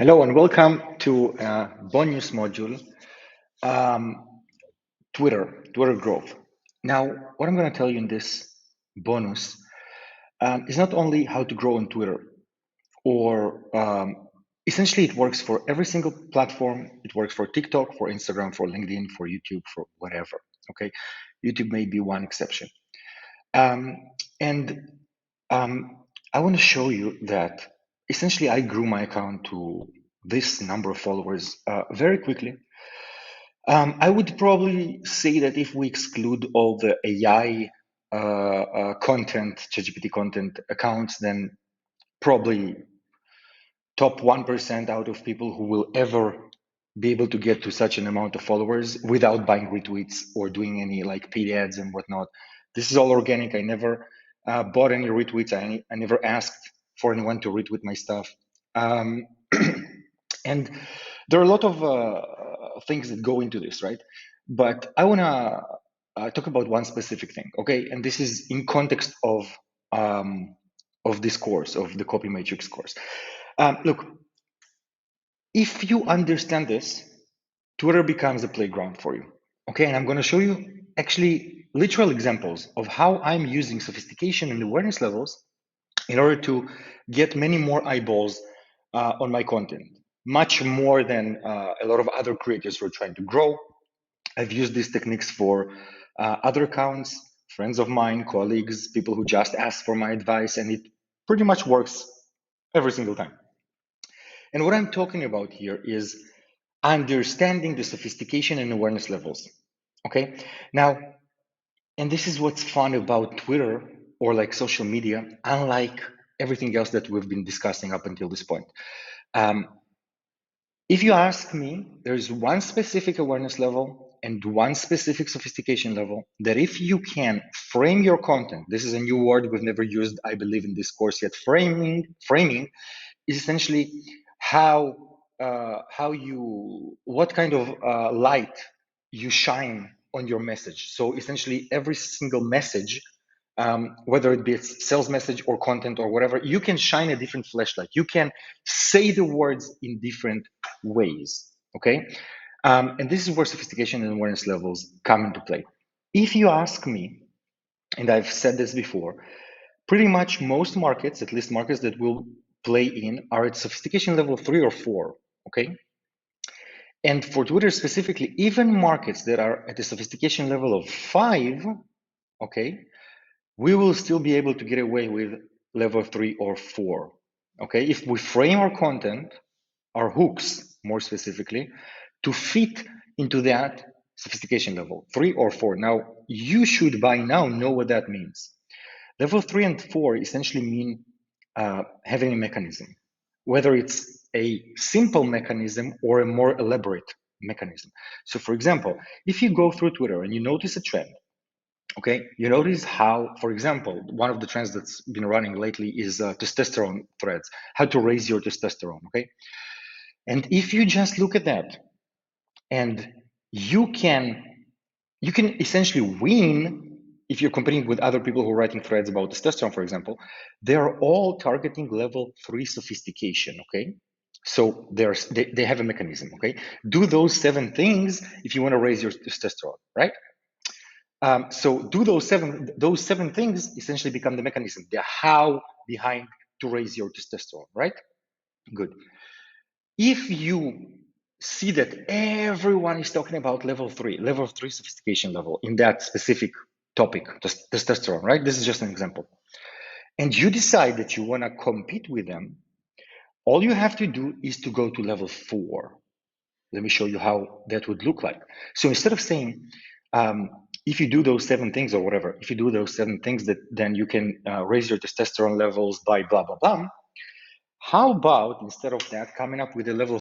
Hello and welcome to Bônus module, um, Twitter growth. Now, what I'm going to tell you in this bonus is not only how to grow on Twitter, or essentially it works for every single platform. It works for TikTok, for Instagram, for LinkedIn, for YouTube, for whatever. Okay, YouTube may be one exception. Um, and I want to show you that essentially I grew my account to this number of followers very quickly. I would probably say that if we exclude all the AI content, ChatGPT content accounts, then probably top 1% out of people who will ever be able to get to such an amount of followers without buying retweets or doing any like paid ads and whatnot. This is all organic. I never bought any retweets. I never asked for anyone to retweet my stuff. Um, and there are a lot of things that go into this, right? But I want to talk about one specific thing, okay? And this is in context of this course, of the Copy Matrix course. Look, if you understand this, Twitter becomes a playground for you, okay? And I'm going to show you actually literal examples of how I'm using sophistication and awareness levels in order to get many more eyeballs on my content, much more than a lot of other creators who are trying to grow. I've used these techniques for other accounts, friends of mine, colleagues, people who just ask for my advice, and it pretty much works every single time. And what I'm talking about here is understanding the sophistication and awareness levels. Okay, now, and this is what's fun about Twitter or like social media, unlike everything else that we've been discussing up until this point. If you ask me, there's one specific awareness level and one specific sophistication level that if you can frame your content, this is a new word we've never used, I believe, in this course yet. Framing is essentially what kind of light you shine on your message. So essentially every single message, whether it be a sales message or content or whatever, you can shine a different flashlight. You can say the words in different ways, okay? And this is where sophistication and awareness levels come into play. If you ask me, and I've said this before, pretty much most markets, at least markets that will play in, are at sophistication level 3 or 4, okay? And for Twitter specifically, even markets that are at a sophistication level of 5, okay, we will still be able to get away with level 3 or 4, okay? If we frame our content, our hooks more specifically, to fit into that sophistication level, 3 or 4. Now, you should by now know what that means. Level 3 and 4 essentially mean having a mechanism, whether it's a simple mechanism or a more elaborate mechanism. So for example, if you go through Twitter and you notice a trend, okay, you notice how, for example, one of the trends that's been running lately is testosterone threads, how to raise your testosterone, okay? And if you just look at that and you can essentially win if you're competing with other people who are writing threads about testosterone, for example. They're all targeting level 3 sophistication, okay? So they have a mechanism, okay? Do those 7 things if you want to raise your testosterone, right? So do those seven things essentially become the mechanism, the how behind to raise your testosterone, right? Good. If you see that everyone is talking about level 3 sophistication level in that specific topic, testosterone, right? This is just an example. And you decide that you want to compete with them, all you have to do is to go to level 4. Let me show you how that would look like. So instead of saying, if you do those 7 things or whatever, if you do those 7 things, that then you can raise your testosterone levels by blah, blah, blah. How about instead of that, coming up with a level